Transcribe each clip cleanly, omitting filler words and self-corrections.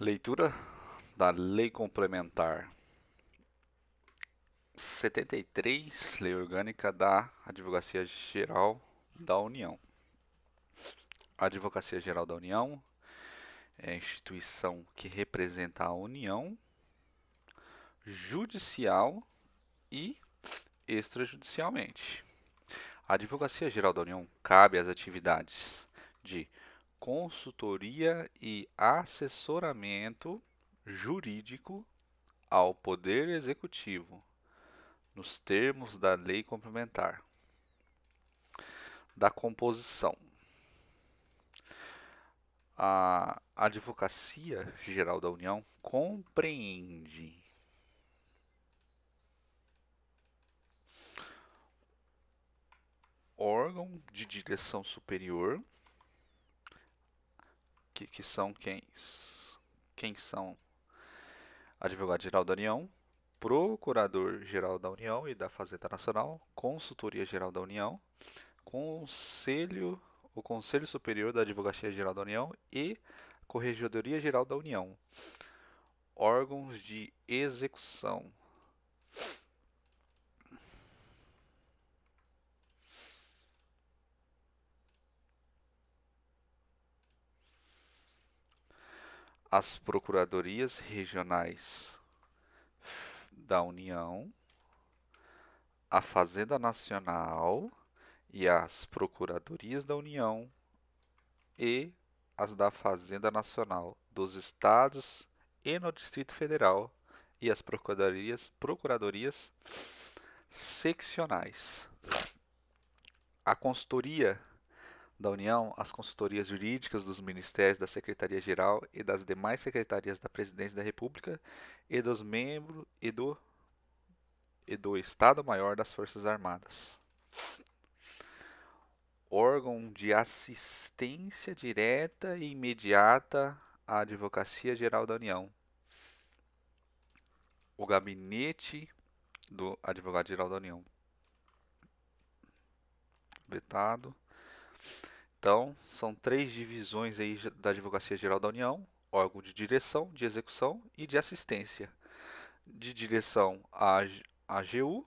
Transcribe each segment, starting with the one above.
Leitura da Lei Complementar 73, Lei Orgânica da Advocacia Geral da União. A Advocacia Geral da União é a instituição que representa a União judicial e extrajudicialmente. A Advocacia Geral da União cabe às atividades de consultoria e assessoramento jurídico ao Poder Executivo, nos termos da Lei Complementar. Da composição. A Advocacia Geral da União compreende órgão de direção superior, que são quem são Advogado-Geral da União, Procurador-Geral da União e da Fazenda Nacional, Consultoria-Geral da União, o Conselho Superior da Advocacia Geral da União e Corregedoria Geral da União, órgãos de execução. As Procuradorias Regionais da União, a Fazenda Nacional e as Procuradorias da União e as da Fazenda Nacional dos Estados e no Distrito Federal e as procuradorias seccionais. A Consultoria da União, as consultorias jurídicas dos ministérios da Secretaria-Geral e das demais secretarias da Presidência da República e dos membros e do Estado-Maior das Forças Armadas. Órgão de assistência direta e imediata à Advocacia Geral da União. O Gabinete do Advogado-Geral da União. Vetado. Então, são 3 divisões aí da Advocacia Geral da União: órgão de direção, de execução e de assistência. De direção, a AGU,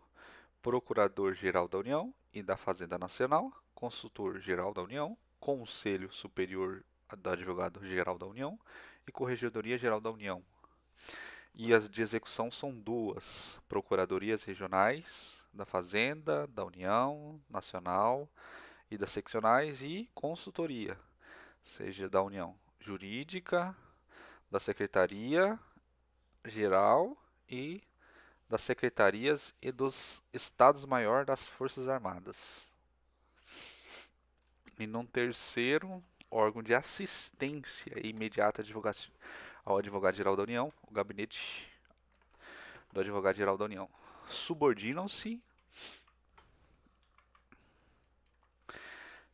Procurador-Geral da União e da Fazenda Nacional, Consultor-Geral da União, Conselho Superior do Advogado-Geral da União e Corregedoria-Geral da União. E as de execução são 2, Procuradorias Regionais da Fazenda, da União Nacional e das seccionais e consultoria, seja da União Jurídica, da Secretaria Geral e das secretarias e dos Estados-Maior das Forças Armadas. E num terceiro, órgão de assistência imediata ao Advogado-Geral da União, o Gabinete do Advogado-Geral da União. Subordinam-se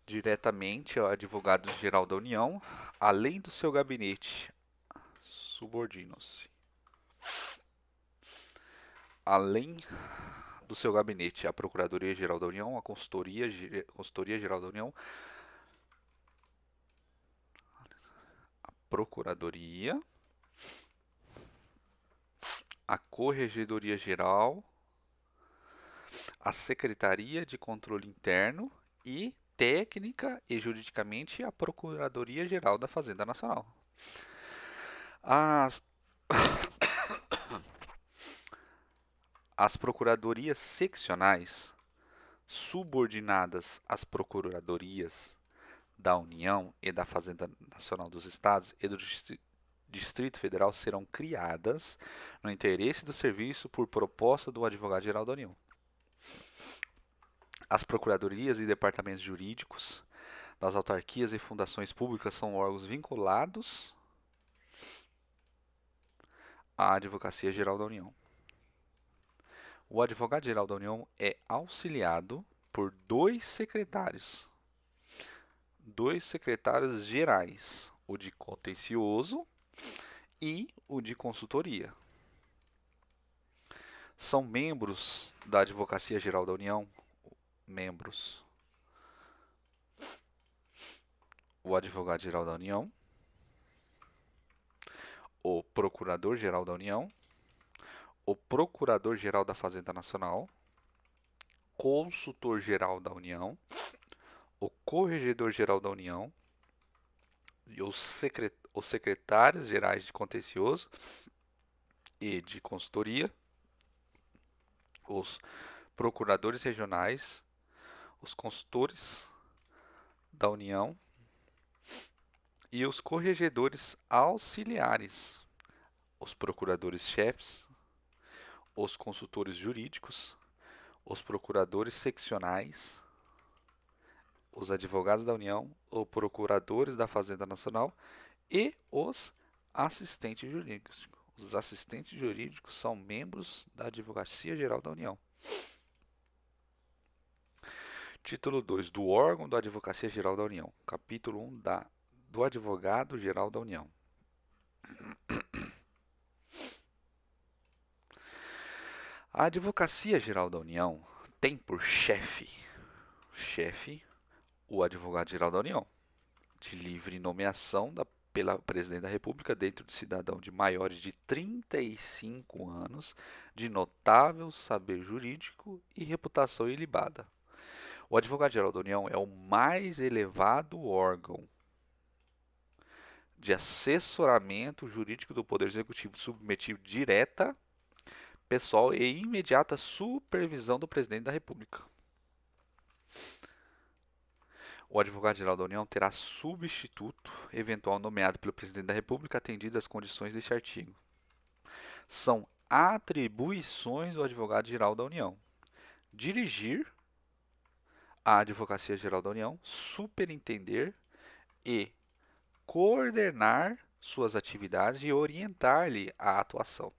diretamente ao Advogado-Geral da União, além do seu gabinete. Subordinam-se. Além do seu gabinete, a Procuradoria-Geral da União, a Consultoria-Geral da União, a Procuradoria, a Corregedoria-Geral, a Secretaria de Controle Interno e, técnica e juridicamente, a Procuradoria-Geral da Fazenda Nacional. As procuradorias seccionais, subordinadas às procuradorias da União e da Fazenda Nacional dos Estados e do Distrito Federal, serão criadas no interesse do serviço por proposta do Advogado-Geral da União. As procuradorias e departamentos jurídicos das autarquias e fundações públicas são órgãos vinculados à Advocacia Geral da União. O Advogado-Geral da União é auxiliado por 2 secretários gerais, o de contencioso e o de consultoria. São membros da Advocacia Geral da União, o Advogado-Geral da União, o Procurador-Geral da União, o Procurador-Geral da Fazenda Nacional, Consultor-Geral da União, o Corregedor-Geral da União e os secretários-gerais de contencioso e de consultoria, os procuradores regionais, os consultores da União e os corregedores auxiliares, os procuradores-chefes, os consultores jurídicos, os procuradores seccionais, os advogados da União, os procuradores da Fazenda Nacional e os assistentes jurídicos. Os assistentes jurídicos são membros da Advocacia Geral da União. Título 2 do órgão da Advocacia Geral da União. Capítulo 1 do Advogado Geral da União. A Advocacia Geral da União tem por chefe o Advogado-Geral da União, de livre nomeação pela Presidente da República dentro de cidadão de maiores de 35 anos, de notável saber jurídico e reputação ilibada. O Advogado-Geral da União é o mais elevado órgão de assessoramento jurídico do Poder Executivo, submetido direta, pessoal e imediata supervisão do Presidente da República. O Advogado-Geral da União terá substituto eventual nomeado pelo Presidente da República, atendidas as condições deste artigo. São atribuições do Advogado-Geral da União: dirigir a Advocacia Geral da União, superintender e coordenar suas atividades e orientar-lhe a atuação.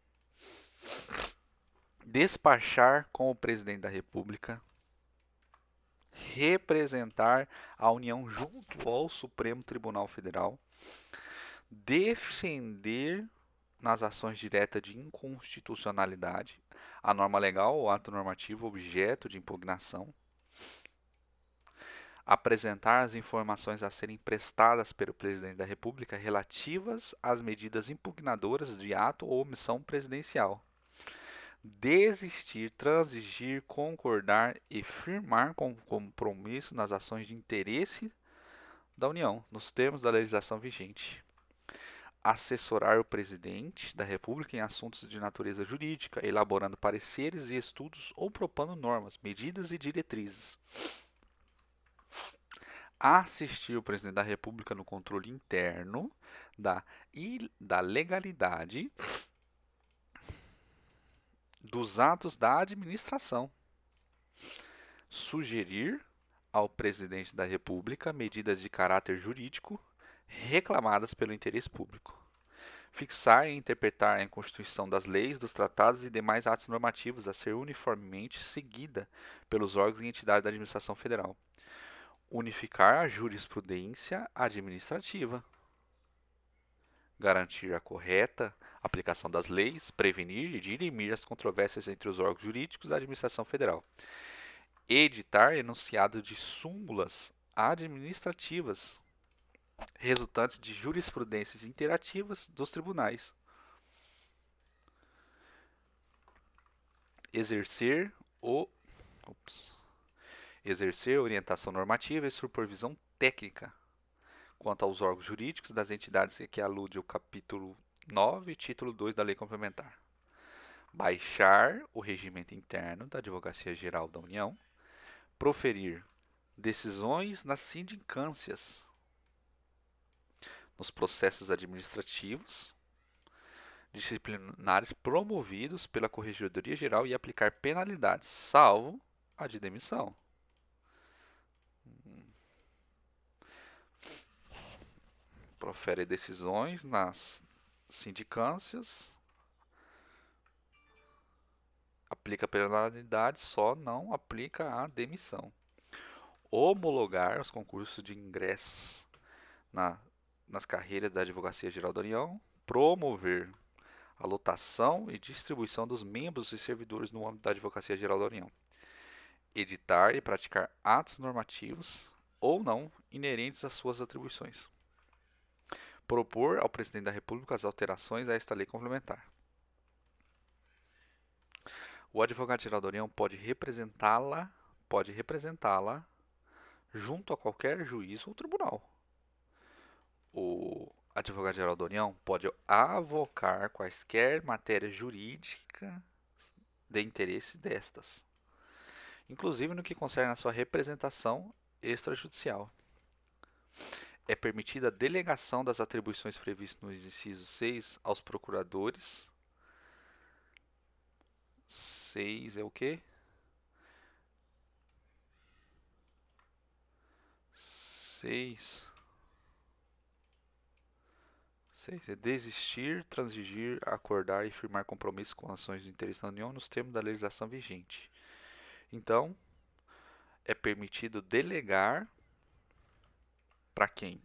Despachar com o Presidente da República, representar a União junto ao Supremo Tribunal Federal, defender nas ações diretas de inconstitucionalidade a norma legal ou ato normativo objeto de impugnação, apresentar as informações a serem prestadas pelo Presidente da República relativas às medidas impugnadoras de ato ou omissão presidencial, desistir, transigir, concordar e firmar com compromisso nas ações de interesse da União, nos termos da legislação vigente. Assessorar o Presidente da República em assuntos de natureza jurídica, elaborando pareceres e estudos ou propondo normas, medidas e diretrizes. Assistir o Presidente da República no controle interno da legalidade dos atos da administração. Sugerir ao Presidente da República medidas de caráter jurídico reclamadas pelo interesse público. Fixar e interpretar a Constituição das leis, dos tratados e demais atos normativos a ser uniformemente seguida pelos órgãos e entidades da administração federal. Unificar a jurisprudência administrativa. Garantir a correta aplicação das leis, prevenir e dirimir as controvérsias entre os órgãos jurídicos da administração federal. Editar enunciado de súmulas administrativas resultantes de jurisprudências interativas dos tribunais. Exercer orientação normativa e supervisão técnica quanto aos órgãos jurídicos das entidades que alude o capítulo 9, título 2 da Lei Complementar. Baixar o regimento interno da Advocacia Geral da União. Proferir decisões nas sindicâncias, nos processos administrativos, disciplinares promovidos pela Corregedoria Geral e aplicar penalidades, salvo a de demissão. Profere decisões nas sindicâncias, aplica penalidade, só não aplica a demissão. Homologar os concursos de ingressos nas carreiras da Advocacia Geral da União. Promover a lotação e distribuição dos membros e servidores no âmbito da Advocacia Geral da União. Editar e praticar atos normativos ou não inerentes às suas atribuições. Propor ao Presidente da República as alterações a esta lei complementar. O advogado-geral da União pode representá-la junto a qualquer juiz ou tribunal. O advogado-geral da União pode avocar quaisquer matérias jurídicas de interesse destas, inclusive no que concerne a sua representação extrajudicial. É permitida a delegação das atribuições previstas no inciso 6 aos procuradores. 6 é o quê? 6 é desistir, transigir, acordar e firmar compromissos com ações de interesse da União nos termos da legislação vigente. Então, é permitido delegar para quem?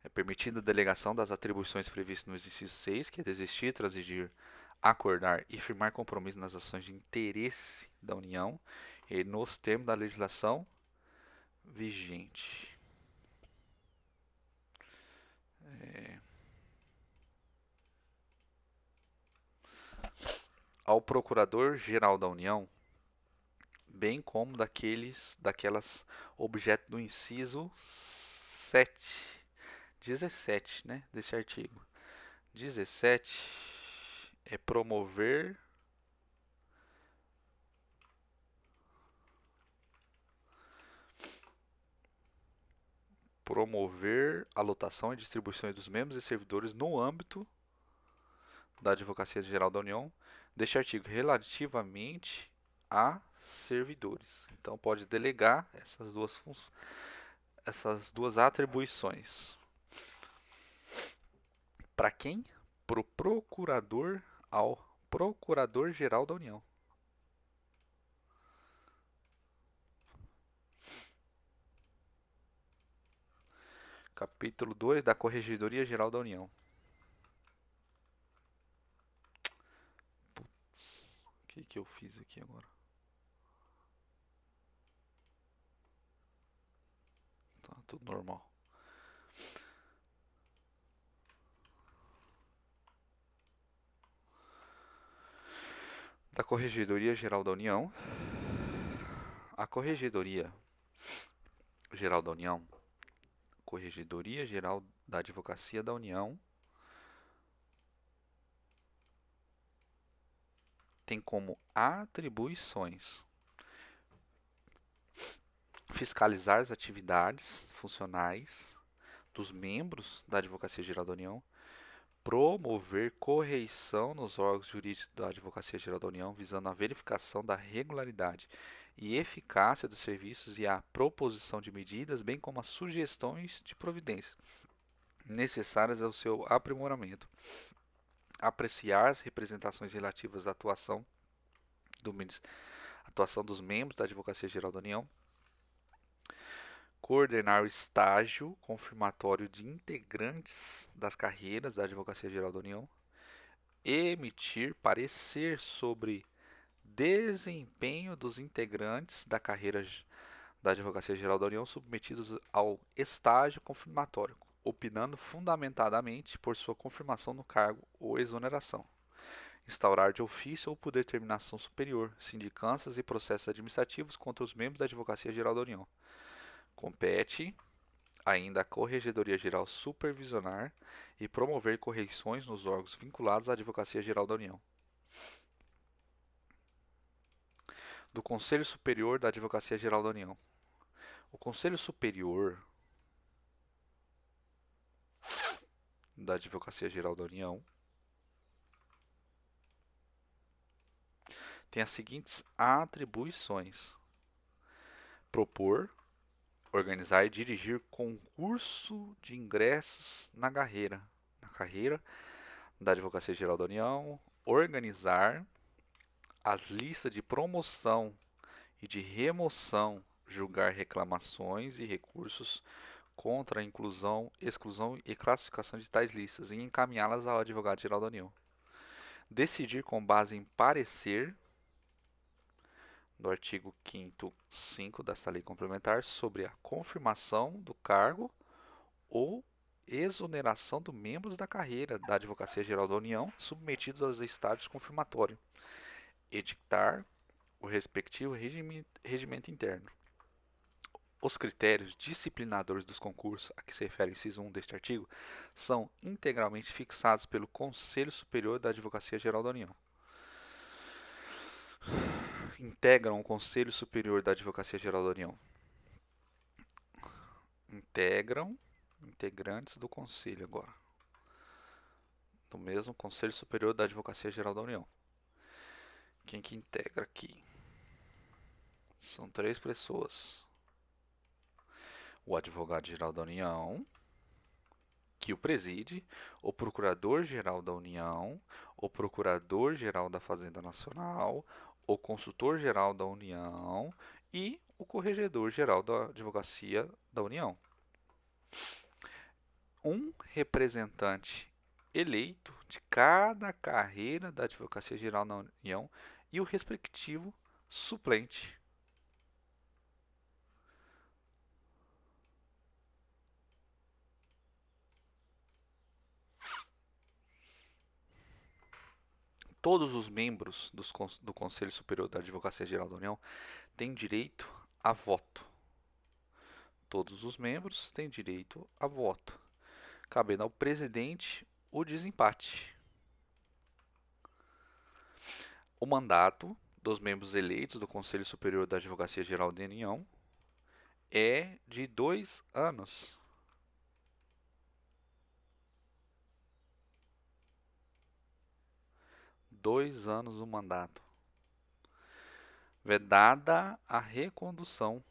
É permitida a delegação das atribuições previstas no inciso 6, que é desistir, transigir, acordar e firmar compromisso nas ações de interesse da União e nos termos da legislação vigente. Ao Procurador-Geral da União, bem como daquelas objeto do inciso 17, né, desse artigo. 17 é promover a lotação e distribuição dos membros e servidores no âmbito da Advocacia Geral da União, deste artigo relativamente a servidores. Então pode delegar essas duas atribuições. Para quem? Para o procurador ao Procurador-Geral da União. Capítulo 2 da Corregedoria Geral da União. Putz, o que eu fiz aqui agora? Tá tudo normal. Da Corregedoria Geral da União. A Corregedoria Geral da União, Corregedoria Geral da Advocacia da União, tem como atribuições fiscalizar as atividades funcionais dos membros da Advocacia Geral da União, promover correição nos órgãos jurídicos da Advocacia Geral da União, visando a verificação da regularidade e eficácia dos serviços e a proposição de medidas, bem como as sugestões de providências necessárias ao seu aprimoramento. Apreciar as representações relativas à atuação dos membros da Advocacia Geral da União, coordenar o estágio confirmatório de integrantes das carreiras da Advocacia Geral da União, emitir parecer sobre desempenho dos integrantes da carreira da Advocacia Geral da União submetidos ao estágio confirmatório, opinando fundamentadamente por sua confirmação no cargo ou exoneração. Instaurar de ofício ou por determinação superior sindicâncias e processos administrativos contra os membros da Advocacia Geral da União. Compete ainda à Corregedoria Geral supervisionar e promover correições nos órgãos vinculados à Advocacia Geral da União. Do Conselho Superior da Advocacia Geral da União. O Conselho Superior da Advocacia Geral da União tem as seguintes atribuições: propor, organizar e dirigir concurso de ingressos na carreira da Advocacia Geral da União, organizar as listas de promoção e de remoção, julgar reclamações e recursos contra a inclusão, exclusão e classificação de tais listas e encaminhá-las ao Advogado-Geral da União. Decidir com base em parecer do artigo 5º, 5 desta lei complementar sobre a confirmação do cargo ou exoneração dos membros da carreira da Advocacia Geral da União submetidos aos estágios confirmatórios, editar o respectivo regimento interno. Os critérios disciplinadores dos concursos a que se refere o inciso 1 deste artigo são integralmente fixados pelo Conselho Superior da Advocacia Geral da União. Integram o Conselho Superior da Advocacia Geral da União. Integrantes do Conselho agora. Do mesmo Conselho Superior da Advocacia Geral da União. Quem que integra aqui? São 3 pessoas. O Advogado-Geral da União, que o preside, o Procurador-Geral da União, o Procurador-Geral da Fazenda Nacional, o Consultor-Geral da União e o Corregedor-Geral da Advocacia da União. Um representante eleito de cada carreira da Advocacia Geral da União e o respectivo suplente. Todos os membros do Conselho Superior da Advocacia Geral da União têm direito a voto. Todos os membros têm direito a voto, cabendo ao presidente o desempate. O mandato dos membros eleitos do Conselho Superior da Advocacia Geral da União é de 2 anos. Dois anos o mandato. Vedada a recondução.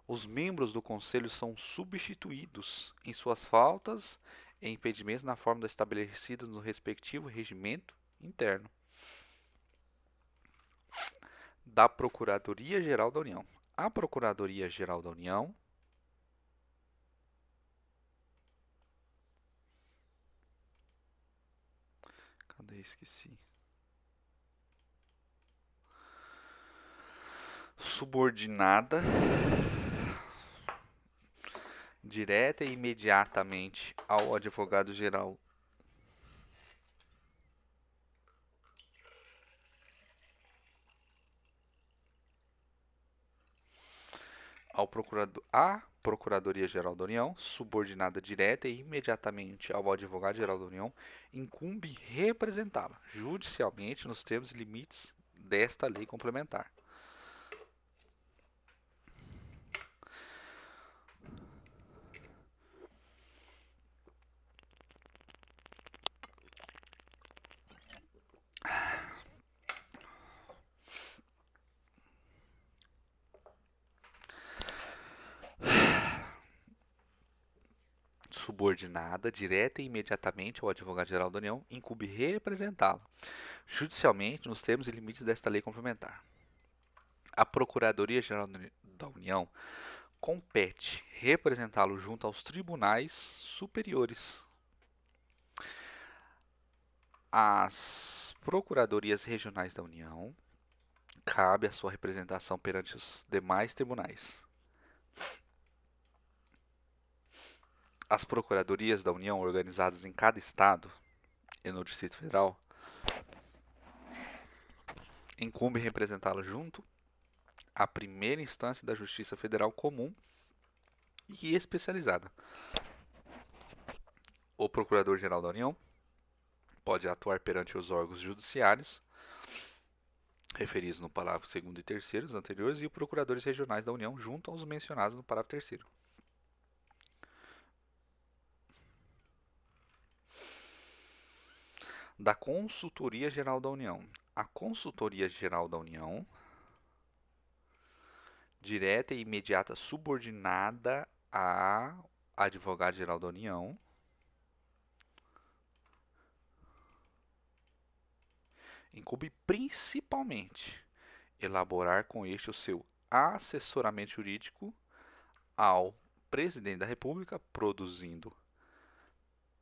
Os membros do Conselho são substituídos em suas faltas e impedimentos na forma estabelecida no respectivo regimento interno da Procuradoria-Geral da União. A Procuradoria-Geral da União esqueci. Subordinada direta e imediatamente ao advogado-geral à Procuradoria-Geral da União, subordinada direta e imediatamente ao Advogado-Geral da União, incumbe representá-la judicialmente nos termos e limites desta lei complementar. Subordinada direta e imediatamente ao Advogado-Geral da União, incumbe representá-la judicialmente nos termos e limites desta lei complementar. A Procuradoria-Geral da União compete representá-lo junto aos tribunais superiores. As Procuradorias Regionais da União cabe a sua representação perante os demais tribunais. As Procuradorias da União organizadas em cada estado e no Distrito Federal incumbe representá-lo junto à primeira instância da Justiça Federal Comum e especializada. O Procurador-Geral da União pode atuar perante os órgãos judiciários referidos no parágrafo 2º e 3º anteriores e os procuradores regionais da União junto aos mencionados no parágrafo 3º. Da Consultoria Geral da União. A Consultoria Geral da União, direta e imediata subordinada à Advogado-Geral da União, incumbe principalmente elaborar com este o seu assessoramento jurídico ao Presidente da República, produzindo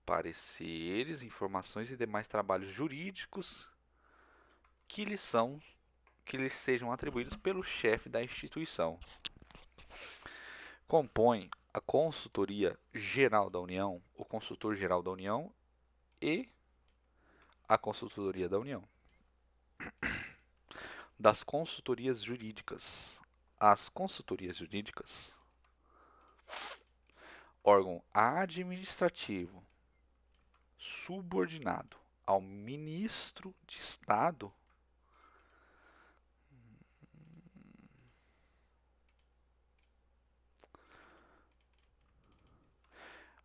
pareceres, informações e demais trabalhos jurídicos que lhe são que lhes sejam atribuídos pelo chefe da instituição. Compõe a Consultoria Geral da União, o Consultor Geral da União e a Consultoria da União. Das consultorias jurídicas. As consultorias jurídicas, órgão administrativo subordinado ao ministro de Estado,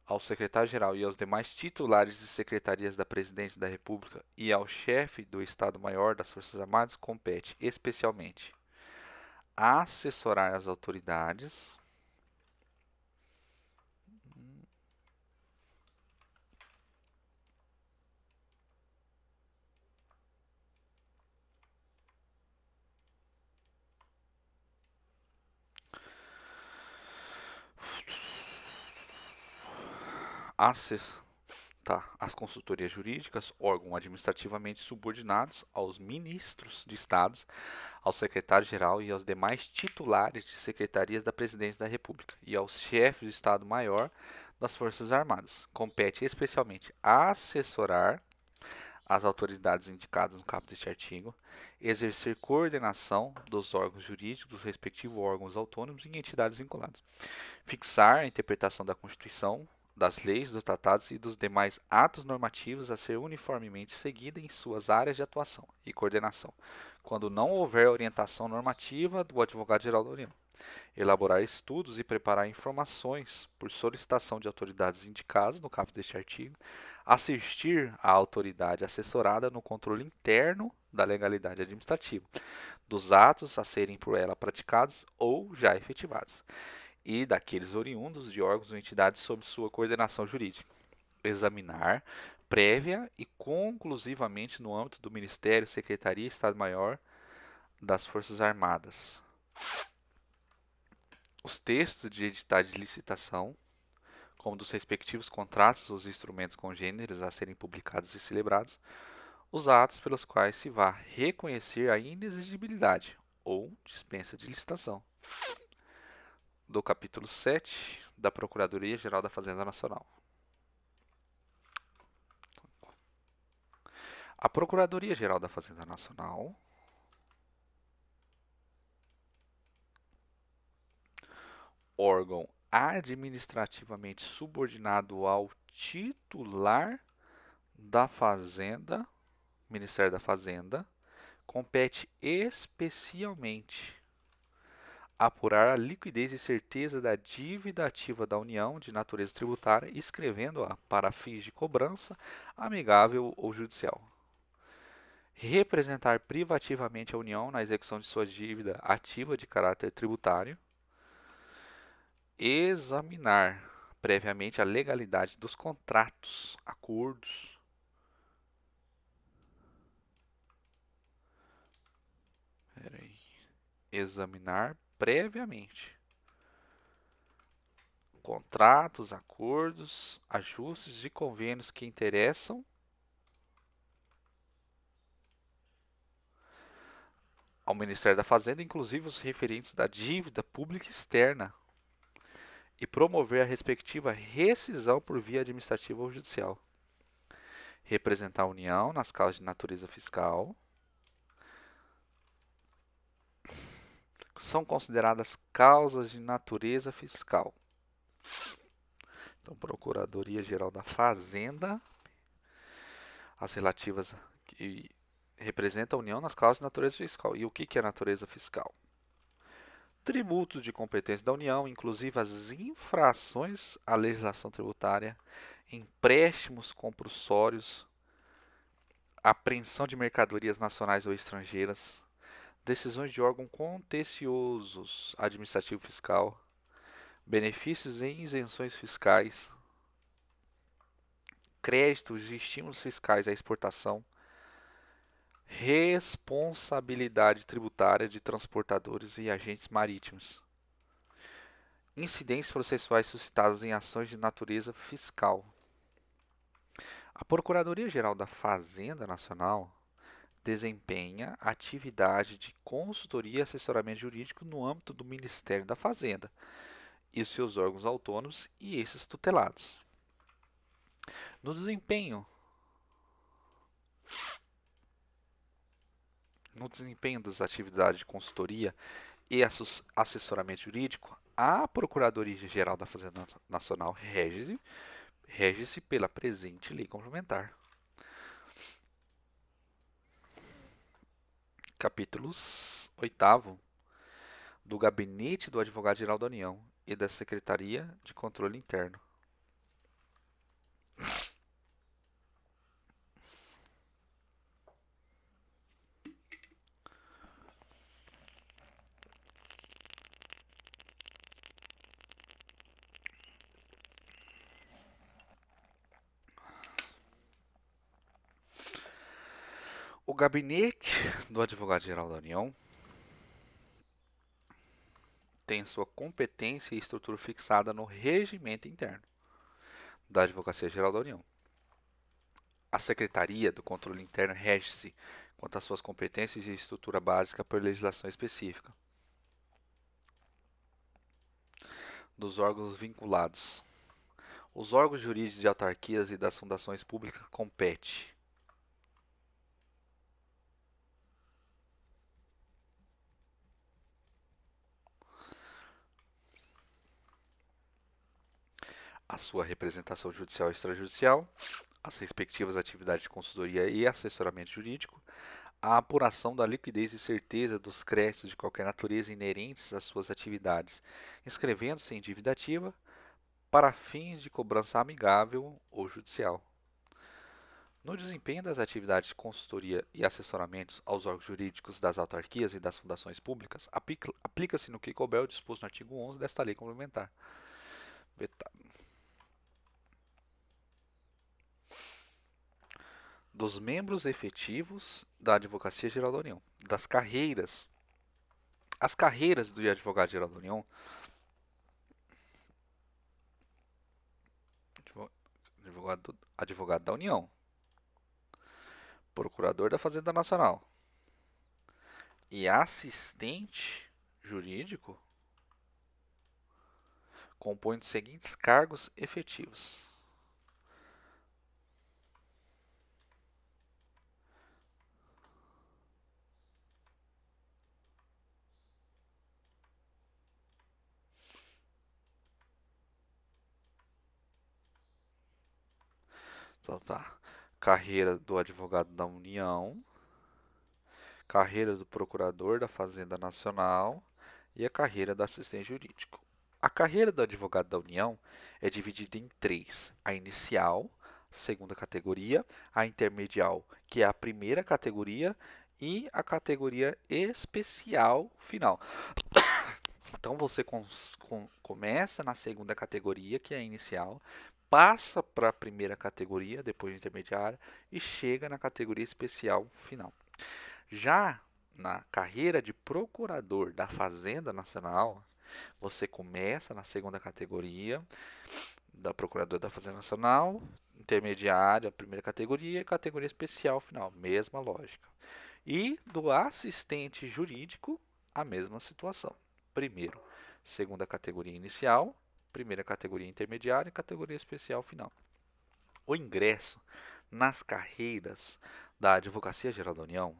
ao secretário-geral e aos demais titulares de secretarias da Presidência da República e ao chefe do Estado-Maior das Forças Armadas compete especialmente assessorar as autoridades as consultorias jurídicas, órgãos administrativamente subordinados aos ministros de Estado, ao secretário-geral e aos demais titulares de secretarias da Presidência da República e aos chefes do Estado-Maior das Forças Armadas. Compete especialmente assessorar as autoridades indicadas no caput deste artigo, exercer coordenação dos órgãos jurídicos dos respectivos órgãos autônomos e entidades vinculadas, fixar a interpretação da Constituição, das leis, dos tratados e dos demais atos normativos a ser uniformemente seguida em suas áreas de atuação e coordenação, quando não houver orientação normativa do Advogado-Geral da União. Elaborar estudos e preparar informações por solicitação de autoridades indicadas no caput deste artigo, assistir à autoridade assessorada no controle interno da legalidade administrativa, dos atos a serem por ela praticados ou já efetivados, e daqueles oriundos de órgãos ou entidades sob sua coordenação jurídica. Examinar, prévia e conclusivamente no âmbito do Ministério, Secretaria e Estado-Maior das Forças Armadas, os textos de editais de licitação, como dos respectivos contratos ou os instrumentos congêneres a serem publicados e celebrados, os atos pelos quais se vá reconhecer a inexigibilidade ou dispensa de licitação. Do capítulo 7 da Procuradoria-Geral da Fazenda Nacional. A Procuradoria-Geral da Fazenda Nacional órgão administrativamente subordinado ao titular da Fazenda, Ministério da Fazenda, compete especialmente apurar a liquidez e certeza da dívida ativa da União de natureza tributária, escrevendo-a para fins de cobrança amigável ou judicial. Representar privativamente a União na execução de sua dívida ativa de caráter tributário. Examinar previamente a legalidade dos contratos, acordos. Examinar previamente contratos, acordos, ajustes e convênios que interessam ao Ministério da Fazenda, inclusive os referentes da dívida pública externa, e promover a respectiva rescisão por via administrativa ou judicial. Representar a União nas causas de natureza fiscal. São consideradas causas de natureza fiscal. Então, Procuradoria-Geral da Fazenda, as relativas que representam a União nas causas de natureza fiscal. E o que é natureza fiscal? Tributos de competência da União, inclusive as infrações à legislação tributária, empréstimos compulsórios, apreensão de mercadorias nacionais ou estrangeiras, decisões de órgão contenciosos administrativo fiscal, benefícios e isenções fiscais, créditos e estímulos fiscais à exportação, responsabilidade tributária de transportadores e agentes marítimos, incidentes processuais suscitados em ações de natureza fiscal. A Procuradoria-Geral da Fazenda Nacional desempenha atividade de consultoria e assessoramento jurídico no âmbito do Ministério da Fazenda e os seus órgãos autônomos e esses tutelados. No desempenho, das atividades de consultoria e assessoramento jurídico, a Procuradoria-Geral da Fazenda Nacional rege-se pela presente lei complementar. Capítulo 8º do Gabinete do Advogado-Geral da União e da Secretaria de Controle Interno. O Gabinete do Advogado-Geral da União tem sua competência e estrutura fixada no regimento interno da Advocacia Geral da União. A Secretaria do Controle Interno rege-se quanto às suas competências e estrutura básica por legislação específica dos órgãos vinculados. Os órgãos jurídicos de autarquias e das fundações públicas compete a sua representação judicial e extrajudicial, as respectivas atividades de consultoria e assessoramento jurídico, a apuração da liquidez e certeza dos créditos de qualquer natureza inerentes às suas atividades, inscrevendo-se em dívida ativa para fins de cobrança amigável ou judicial. No desempenho das atividades de consultoria e assessoramento aos órgãos jurídicos das autarquias e das fundações públicas, aplica-se no que couber o disposto no artigo 11 desta lei complementar. Dos membros efetivos da Advocacia Geral da União, das carreiras. As carreiras do Advogado-Geral da União, advogado da União, procurador da Fazenda Nacional e assistente jurídico, compõem os seguintes cargos efetivos. Então tá. Carreira do advogado da União, carreira do procurador da Fazenda Nacional e a carreira do assistente jurídico. A carreira do advogado da União é dividida em três: a inicial, segunda categoria, a intermedial, que é a primeira categoria, e a categoria especial final. Então você começa na segunda categoria, que é a inicial, passa para a primeira categoria, depois intermediária, e chega na categoria especial final. Já na carreira de procurador da Fazenda Nacional, você começa na segunda categoria da procurador da Fazenda Nacional, intermediária, primeira categoria e categoria especial final, mesma lógica. E do assistente jurídico, a mesma situação. Primeiro, segunda categoria inicial, primeira categoria intermediária e categoria especial final. O ingresso nas carreiras da Advocacia Geral da União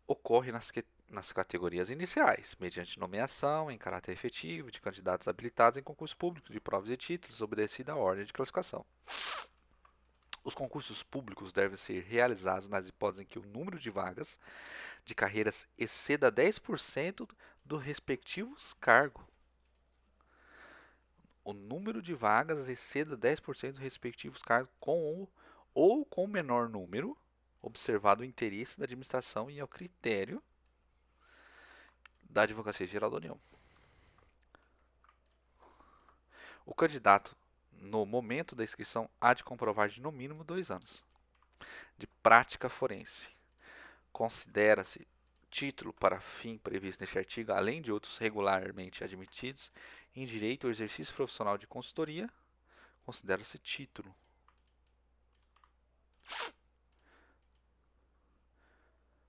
ocorre nas categorias iniciais, mediante nomeação em caráter efetivo de candidatos habilitados em concurso público de provas e títulos, obedecida à ordem de classificação. Os concursos públicos devem ser realizados nas hipóteses em que o número de vagas de carreiras exceda 10% do respectivos cargo. O número de vagas exceda 10% dos respectivos cargos ou com menor número, observado o interesse da administração e ao critério da Advocacia Geral da União. O candidato, no momento da inscrição, há de comprovar de no mínimo 2 anos de prática forense. Considera-se título para fim previsto neste artigo, além de outros regularmente admitidos em direito ao exercício profissional de consultoria, considera-se título.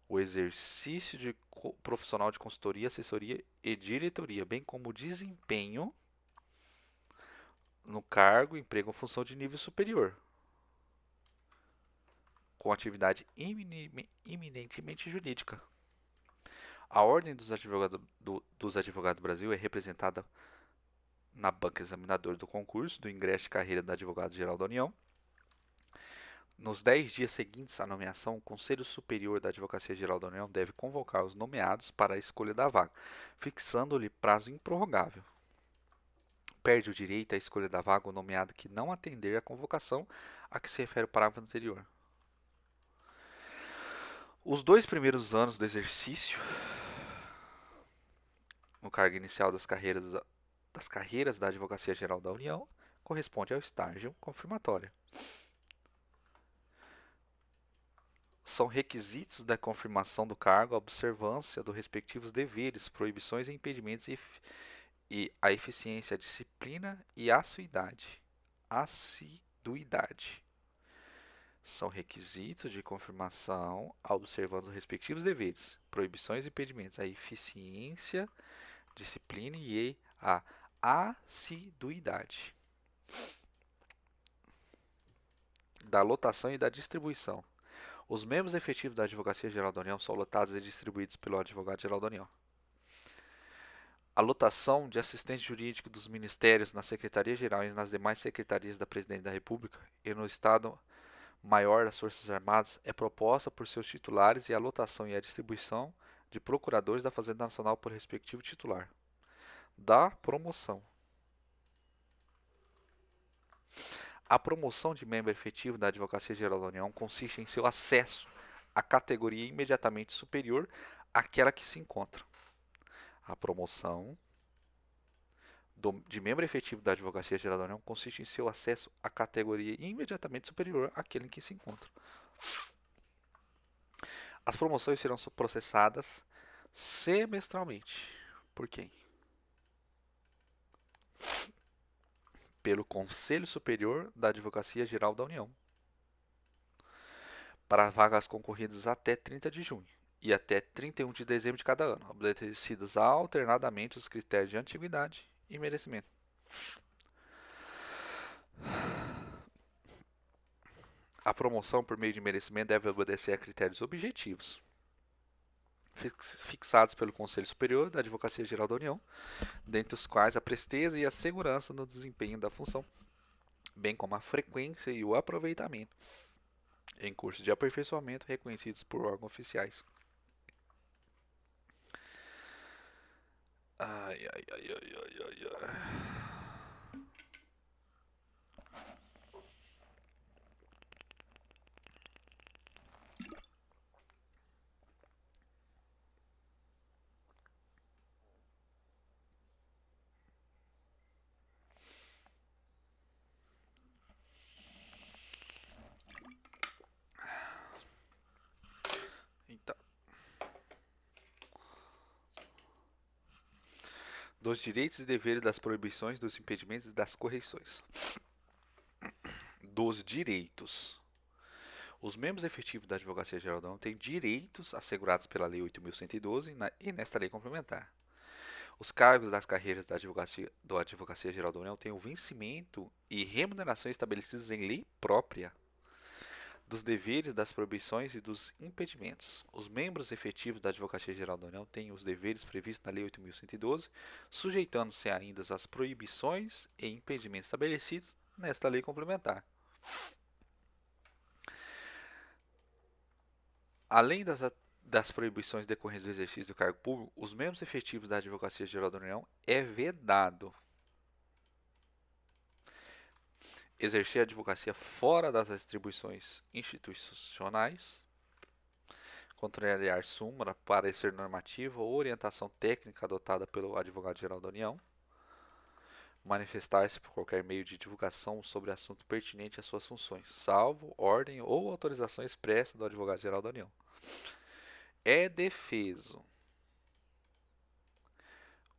o exercício de profissional de consultoria, assessoria e diretoria, bem como o desempenho no cargo, emprego ou função de nível superior, com atividade eminentemente jurídica. A Ordem dos Advogados do Brasil é representada na banca examinadora do concurso do ingresso de carreira do Advogado-Geral da União. Nos 10 dias seguintes à nomeação, o Conselho Superior da Advocacia Geral da União deve convocar os nomeados para a escolha da vaga, fixando-lhe prazo improrrogável. Perde o direito à escolha da vaga o nomeado que não atender à convocação a que se refere o parágrafo anterior. Os 2 primeiros anos do exercício no cargo inicial das carreiras da Advocacia Geral da União corresponde ao estágio confirmatório. São requisitos da confirmação do cargo a observância dos respectivos deveres, proibições e impedimentos e a eficiência, a disciplina e a assiduidade. São requisitos de confirmação observando os respectivos deveres, proibições e impedimentos, a eficiência, disciplina e a assiduidade. Da lotação e da distribuição. Os membros efetivos da Advocacia Geral da União são lotados e distribuídos pelo Advogado-Geral da União. A lotação de assistente jurídico dos ministérios na Secretaria-Geral e nas demais secretarias da Presidência da República e no Estado-Maior das Forças Armadas é proposta por seus titulares e a lotação e a distribuição de procuradores da Fazenda Nacional por respectivo titular. Da promoção. A promoção de membro efetivo da Advocacia Geral da União consiste em seu acesso à categoria imediatamente superior àquela que se encontra. A promoção de membro efetivo da Advocacia Geral da União consiste em seu acesso à categoria imediatamente superior àquele em que se encontra. As promoções serão processadas semestralmente. Por quem? Pelo Conselho Superior da Advocacia Geral da União, para vagas concorridas até 30 de junho e até 31 de dezembro de cada ano, obedecidos alternadamente os critérios de antiguidade e merecimento. A promoção por meio de merecimento deve obedecer a critérios objetivos, fixados pelo Conselho Superior da Advocacia Geral da União, dentre os quais a presteza e a segurança no desempenho da função, bem como a frequência e o aproveitamento em cursos de aperfeiçoamento reconhecidos por órgãos oficiais. Ai, ai, ai, ai, ai, ai, ai. Então, dos direitos e deveres, das proibições, dos impedimentos e das correções. Dos direitos. Os membros efetivos da Advocacia Geral da União têm direitos assegurados pela Lei 8.112 e nesta lei complementar. Os cargos das carreiras da Advocacia Geral da União têm o vencimento e remuneração estabelecidos em lei própria. Dos deveres, das proibições e dos impedimentos. Os membros efetivos da Advocacia Geral da União têm os deveres previstos na Lei 8.112, sujeitando-se ainda às proibições e impedimentos estabelecidos nesta lei complementar. Além das proibições decorrentes do exercício do cargo público, os membros efetivos da Advocacia Geral da União é vedado exercer a advocacia fora das atribuições institucionais, contrariar súmula, parecer normativo ou orientação técnica adotada pelo Advogado-Geral da União, manifestar-se por qualquer meio de divulgação sobre assunto pertinente às suas funções, salvo ordem ou autorização expressa do Advogado-Geral da União. É defeso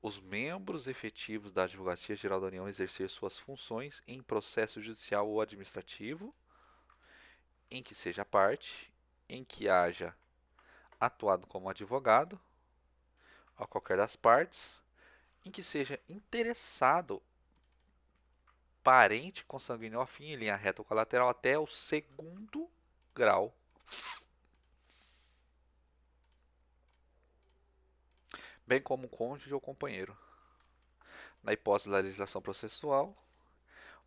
os membros efetivos da Advocacia Geral da União exercer suas funções em processo judicial ou administrativo, em que seja parte, em que haja atuado como advogado a qualquer das partes, em que seja interessado parente consanguíneo afim em linha reta ou colateral até o segundo grau, bem como cônjuge ou companheiro. Na hipótese da legislação processual,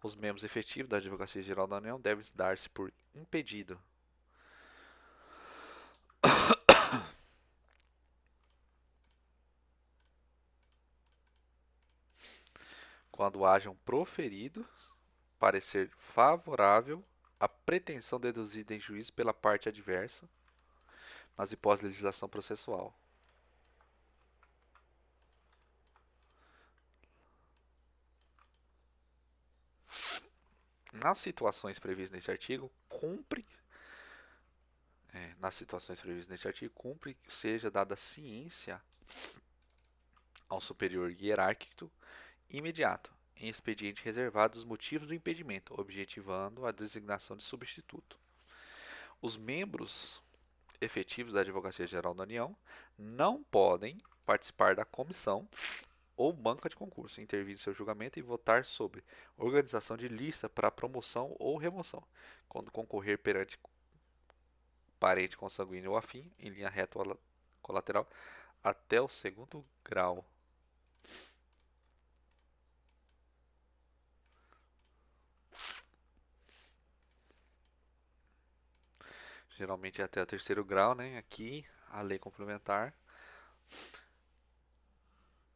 os membros efetivos da Advocacia Geral da União devem dar-se por impedido quando hajam proferido parecer favorável à pretensão deduzida em juízo pela parte adversa nas hipóteses de legislação processual. Nas situações previstas neste artigo, cumpre que seja dada ciência ao superior hierárquico imediato, em expediente reservado os motivos do impedimento, objetivando a designação de substituto. Os membros efetivos da Advocacia Geral da União não podem participar da comissão ou banca de concurso, intervir em seu julgamento e votar sobre organização de lista para promoção ou remoção, quando concorrer perante parente consanguíneo ou afim, em linha reta ou colateral, até o segundo grau. Geralmente é até o terceiro grau, né? Aqui, a lei complementar,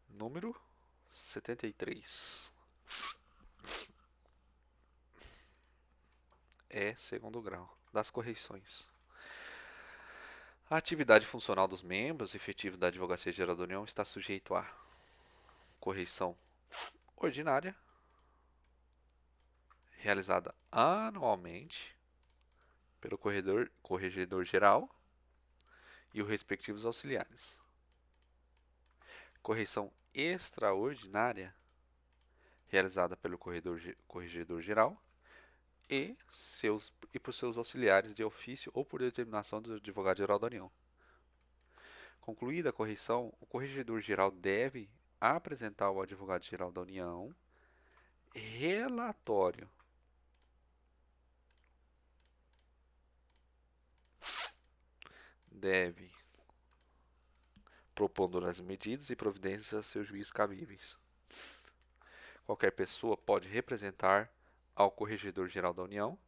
número 73. É segundo grau. Das correições. A atividade funcional dos membros efetivos da Advocacia Geral da União está sujeito a correição ordinária, realizada anualmente pelo corregedor geral e os respectivos auxiliares. Correição extraordinária, realizada pelo corregedor geral e por seus auxiliares de ofício ou por determinação do advogado-geral da União. Concluída a correição, o corregedor-geral deve apresentar ao advogado-geral da União relatório propondo as medidas e providências a seus juízes cabíveis. Qualquer pessoa pode representar ao Corregedor-Geral da União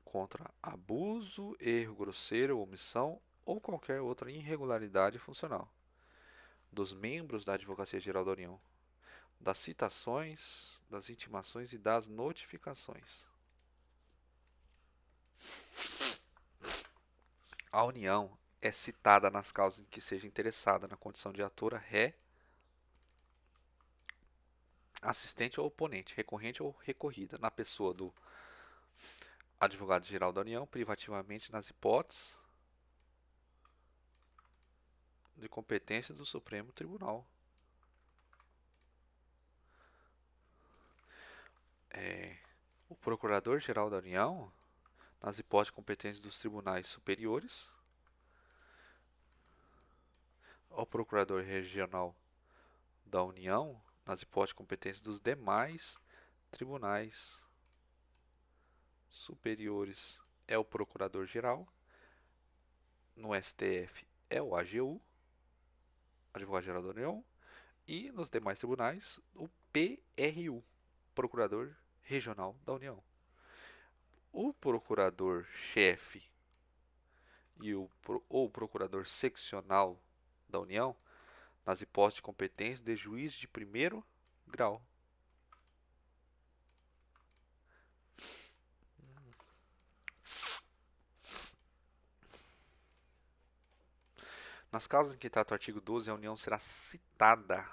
contra abuso, erro grosseiro, omissão ou qualquer outra irregularidade funcional dos membros da Advocacia Geral da União, das citações, das intimações e das notificações. A União é citada nas causas em que seja interessada na condição de atora, ré, assistente ou oponente, recorrente ou recorrida, na pessoa do Advogado-Geral da União, privativamente nas hipóteses de competência do Supremo Tribunal. O Procurador-Geral da União, nas hipóteses de competência dos tribunais superiores. O Procurador Regional da União, nas hipóteses de competência dos demais tribunais superiores. É o Procurador-Geral. No STF é o AGU, Advogado-Geral da União. E nos demais tribunais, o PRU, Procurador Regional da União. O procurador-chefe ou procurador seccional da União, nas hipóteses de competência de juiz de primeiro grau. Nas causas em que trata o artigo 12, a União será citada.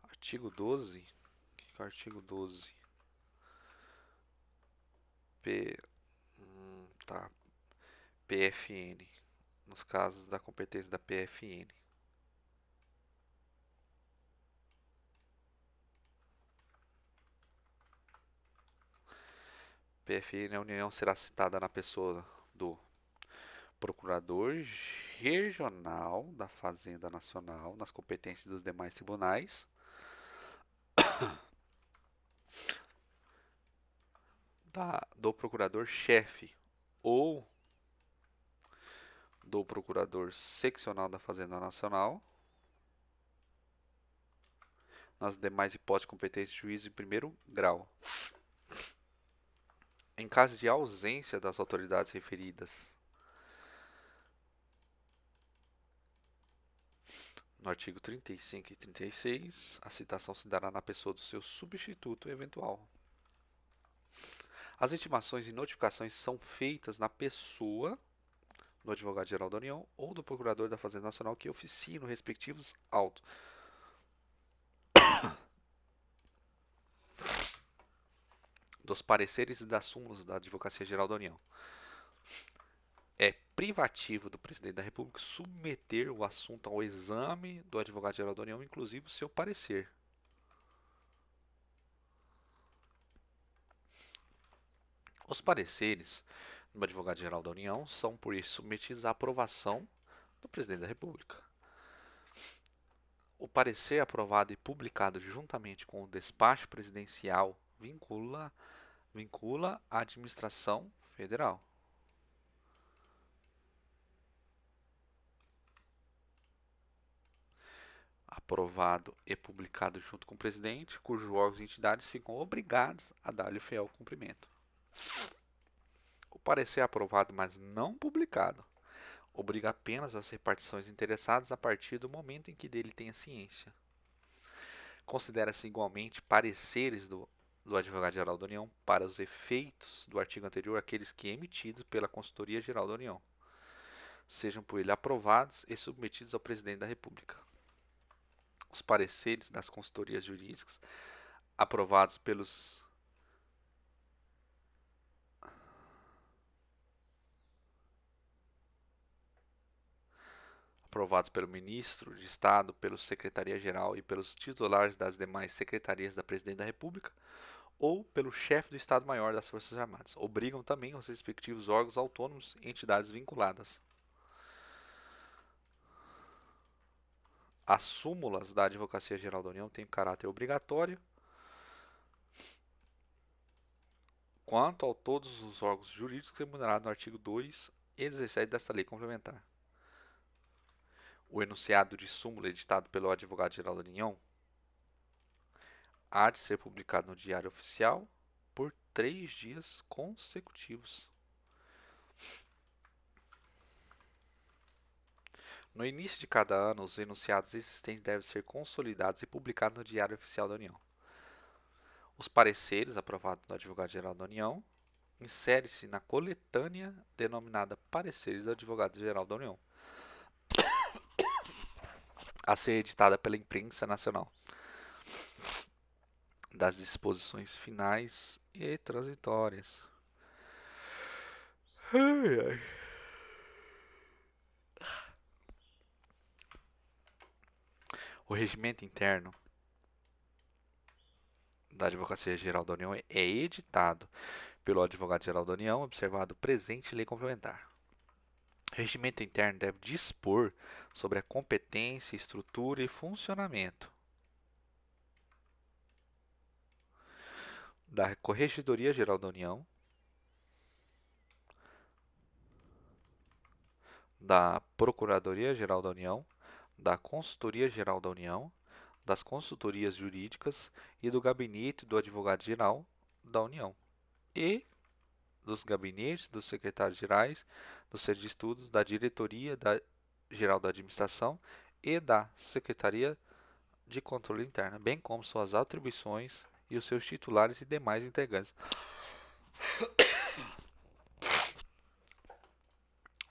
Artigo 12? O que é o artigo 12? P, tá. PFN. Nos casos da competência da PFN. PFN, a União será citada na pessoa do Procurador regional da Fazenda Nacional, nas competências dos demais tribunais, do procurador-chefe ou do procurador seccional da Fazenda Nacional, nas demais hipóteses de competência de juízo em primeiro grau. Em caso de ausência das autoridades referidas no artigo 35 e 36, a citação se dará na pessoa do seu substituto eventual. As intimações e notificações são feitas na pessoa do advogado-geral da União ou do procurador da Fazenda Nacional que oficie nos respectivos autos. Dos pareceres e das súmulas da Advocacia Geral da União. É privativo do Presidente da República submeter o assunto ao exame do Advogado-Geral da União, inclusive o seu parecer. Os pareceres do Advogado-Geral da União são, por isso, submetidos à aprovação do Presidente da República. O parecer aprovado e publicado juntamente com o despacho presidencial vincula a administração federal. Aprovado e publicado junto com o presidente, cujos órgãos e entidades ficam obrigados a dar-lhe fiel cumprimento. O parecer aprovado, mas não publicado, obriga apenas as repartições interessadas a partir do momento em que dele tenha ciência. Considera-se igualmente pareceres do Advogado-Geral da União para os efeitos do artigo anterior aqueles que emitidos pela Consultoria Geral da União, sejam por ele aprovados e submetidos ao Presidente da República. Os pareceres das consultorias jurídicas aprovados pelo Ministro de Estado, pela Secretaria-Geral e pelos titulares das demais secretarias da Presidente da República, ou pelo chefe do Estado-Maior das Forças Armadas. Obrigam também os respectivos órgãos autônomos e entidades vinculadas. As súmulas da Advocacia Geral da União têm caráter obrigatório quanto a todos os órgãos jurídicos remunerados no artigo 2 e 17 desta lei complementar. O enunciado de súmula editado pelo Advogado-Geral da União há de ser publicado no Diário Oficial por 3 dias consecutivos. No início de cada ano, os enunciados existentes devem ser consolidados e publicados no Diário Oficial da União. Os pareceres aprovados no Advogado-Geral da União inserem-se na coletânea denominada Pareceres do Advogado-Geral da União, a ser editada pela imprensa nacional, das disposições finais e transitórias. O regimento interno da Advocacia Geral da União é editado pelo Advogado-Geral da União, observado o presente lei complementar. O regimento interno deve dispor sobre a competência, estrutura e funcionamento da Corregedoria Geral da União, da Procuradoria Geral da União, da Consultoria Geral da União, das consultorias jurídicas e do Gabinete do Advogado-Geral da União, e dos gabinetes dos secretários-gerais, do Centro de Estudos, da Diretoria Geral da Administração e da Secretaria de Controle Interno, bem como suas atribuições e os seus titulares e demais integrantes.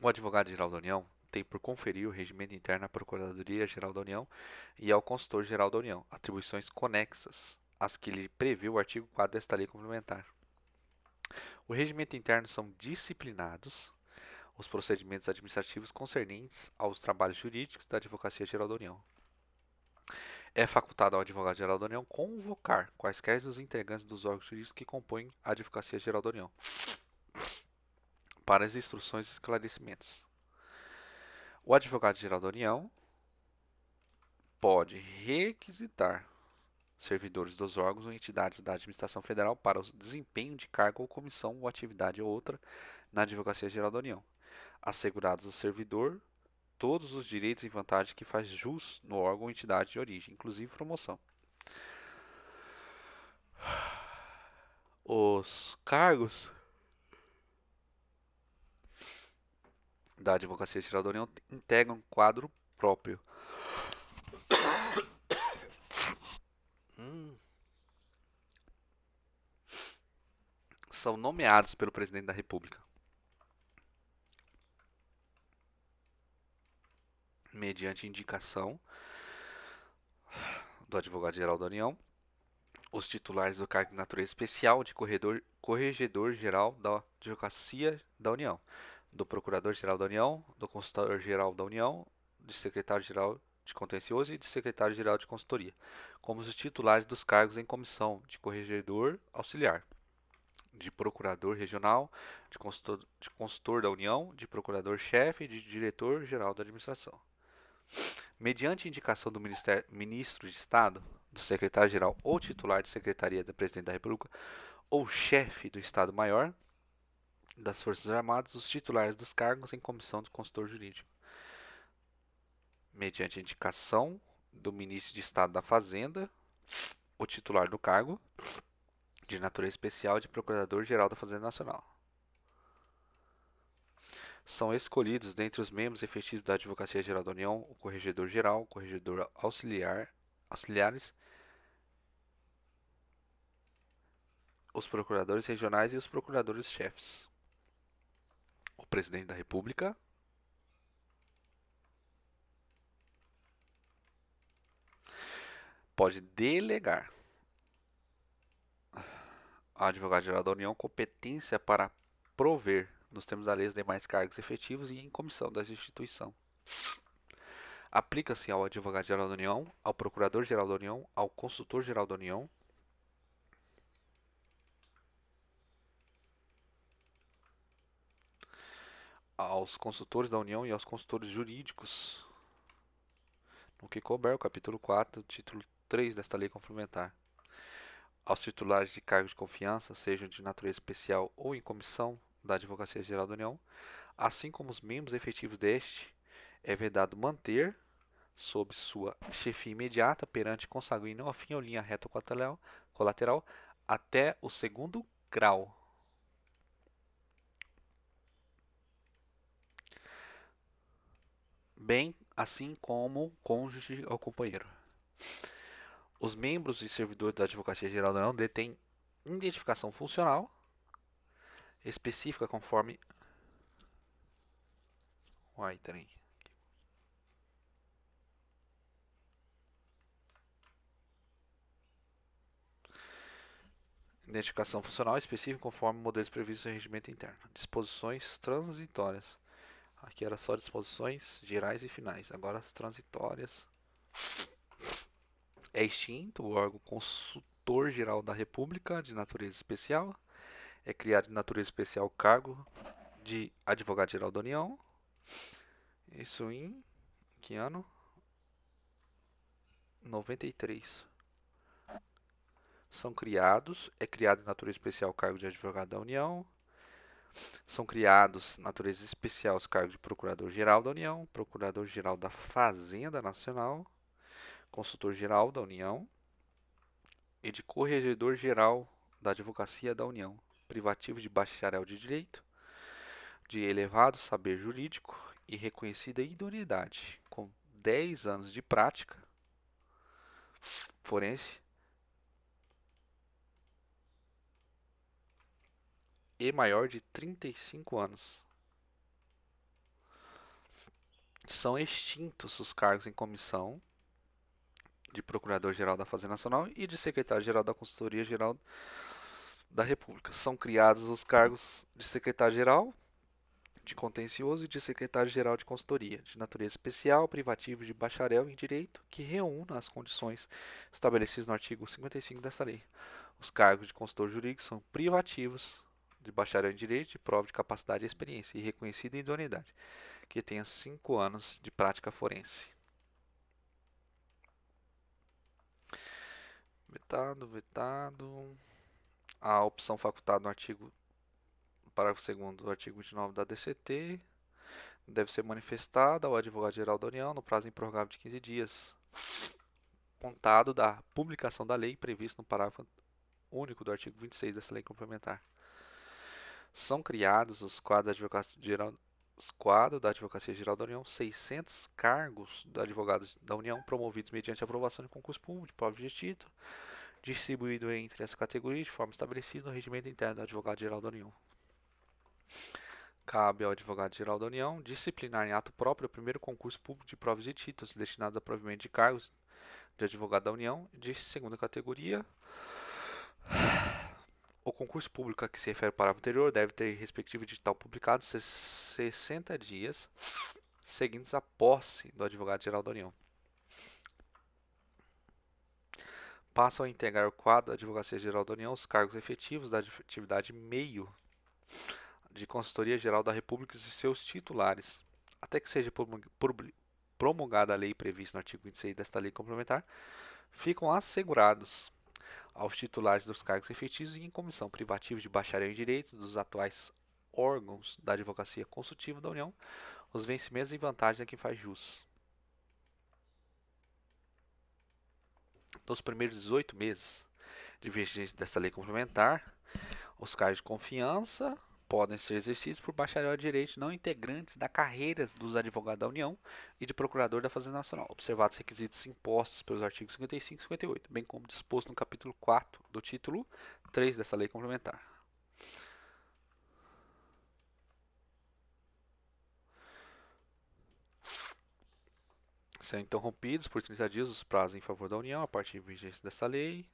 O Advogado-Geral da União tem por conferir o regimento interno à Procuradoria-Geral da União e ao Consultor-Geral da União, atribuições conexas às que lhe prevê o artigo 4 desta lei complementar. O regimento interno são disciplinados os procedimentos administrativos concernentes aos trabalhos jurídicos da Advocacia Geral da União. É facultado ao Advogado-Geral da União convocar quaisquer dos integrantes dos órgãos jurídicos que compõem a Advocacia Geral da União para as instruções e esclarecimentos. O advogado-geral da União pode requisitar servidores dos órgãos ou entidades da administração federal para o desempenho de cargo ou comissão ou atividade ou outra na Advocacia Geral da União, assegurados ao servidor todos os direitos e vantagens que faz jus no órgão ou entidade de origem, inclusive promoção. Os cargos da Advocacia Geral da União integram um quadro próprio. São nomeados pelo Presidente da República, mediante indicação do Advogado-Geral da União, os titulares do cargo de natureza especial de Corregedor-Geral da Advocacia da União, do Procurador-Geral da União, do Consultor-Geral da União, de Secretário-Geral de Contencioso e de Secretário-Geral de Consultoria, como os titulares dos cargos em comissão de Corregedor Auxiliar, de Procurador Regional, de Consultor da União, de Procurador-Chefe e de Diretor-Geral da Administração. Mediante indicação do Ministro de Estado, do Secretário-Geral ou titular de Secretaria do Presidente da República, ou chefe do Estado-Maior das Forças Armadas, os titulares dos cargos em comissão de consultor jurídico. Mediante indicação do Ministro de Estado da Fazenda, o titular do cargo de natureza especial de Procurador-Geral da Fazenda Nacional. São escolhidos dentre os membros efetivos da Advocacia Geral da União o Corregedor-Geral, o Corregedor Auxiliares, os Procuradores Regionais e os Procuradores-Chefes. O Presidente da República pode delegar ao Advogado-Geral da União competência para prover, nos termos da lei, os demais cargos efetivos e em comissão dessa instituição. Aplica-se ao Advogado-Geral da União, ao Procurador-Geral da União, ao Consultor-Geral da União, aos consultores da União e aos consultores jurídicos, no que couber, o capítulo 4, título 3 desta lei complementar. Aos titulares de cargos de confiança, sejam de natureza especial ou em comissão da Advocacia Geral da União, assim como os membros efetivos deste, é vedado manter, sob sua chefia imediata perante consanguíneo afim ou linha reta colateral, até o segundo grau. Bem assim como cônjuge ou companheiro. Os membros e servidores da Advocacia Geral da União detêm identificação funcional específica conforme identificação funcional específica conforme modelos previstos em regimento interno. Disposições transitórias. Aqui era só disposições gerais e finais. Agora as transitórias. É extinto o órgão Consultor Geral da República de natureza especial. É criado de natureza especial o cargo de Advogado-Geral da União. Isso em que ano? 93. É criado de natureza especial o cargo de Advogado da União. São criados, natureza especial, os cargos de Procurador-Geral da União, Procurador-Geral da Fazenda Nacional, Consultor-Geral da União e de Corregedor-Geral da Advocacia da União, privativo de bacharel de Direito, de elevado saber jurídico e reconhecida idoneidade, com 10 anos de prática forense e maior de 35 anos. São extintos os cargos em comissão de Procurador-Geral da Fazenda Nacional e de Secretário-Geral da Consultoria-Geral da República. São criados os cargos de Secretário-Geral de Contencioso e de Secretário-Geral de Consultoria, de natureza especial, privativo de bacharel em Direito, que reúna as condições estabelecidas no artigo 55 desta lei. Os cargos de consultor jurídico são privativos de bacharel em Direito, de prova de capacidade e experiência e reconhecida idoneidade, que tenha 5 anos de prática forense. Vetado, vetado. A opção facultada no artigo, parágrafo 2º do artigo 29 da DCT deve ser manifestada ao advogado-geral da União no prazo improrrogável de 15 dias, contado da publicação da lei prevista no parágrafo único do artigo 26 dessa lei complementar. São criados os quadros da Advocacia Geral da União 600 cargos de advogados da União promovidos mediante aprovação de concurso público de prova de título, distribuído entre as categorias de forma estabelecida no regimento interno do Advogado-Geral da União. Cabe ao Advogado-Geral da União disciplinar em ato próprio o primeiro concurso público de provas de títulos destinados a provimento de cargos de advogado da União de segunda categoria. O concurso público a que se refere o parágrafo anterior deve ter respectivo edital publicado 60 dias seguintes à posse do Advogado-Geral da União. Passam a integrar o quadro da Advocacia Geral da União os cargos efetivos da atividade meio de Consultoria Geral da República e seus titulares, até que seja promulgada a lei prevista no artigo 26 desta lei complementar, ficam assegurados aos titulares dos cargos efetivos e em comissão privativa de bacharel em direito dos atuais órgãos da Advocacia Consultiva da União os vencimentos e vantagens a quem faz jus. Nos primeiros 18 meses de vigência desta lei complementar, os cargos de confiança podem ser exercidos por bacharel de direito não integrantes da carreira dos advogados da União e de procurador da Fazenda Nacional, observados os requisitos impostos pelos artigos 55 e 58, bem como disposto no capítulo 4 do título 3 dessa lei complementar. Serão interrompidos por 30 dias os prazos em favor da União a partir da vigência dessa lei.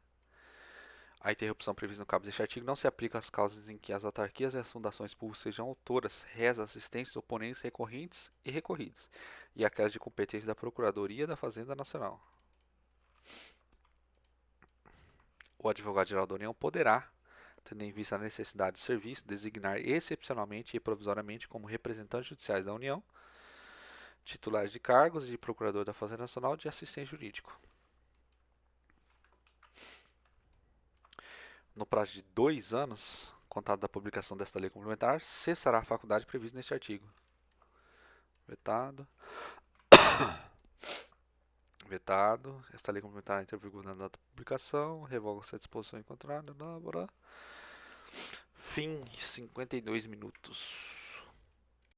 A interrupção prevista no cabo deste artigo não se aplica às causas em que as autarquias e as fundações públicas sejam autoras, réis, assistentes, oponentes, recorrentes e recorridos, e aquelas de competência da Procuradoria da Fazenda Nacional. O advogado-geral da União poderá, tendo em vista a necessidade de serviço, designar excepcionalmente e provisoriamente como representantes judiciais da União, titulares de cargos de procurador da Fazenda Nacional de assistente jurídico. No prazo de 2 anos, contado da publicação desta lei complementar, cessará a faculdade prevista neste artigo. Vetado. Vetado. Esta lei complementar entra em vigor na data da publicação. Revoga-se a disposição encontrada. Fim 52 minutos.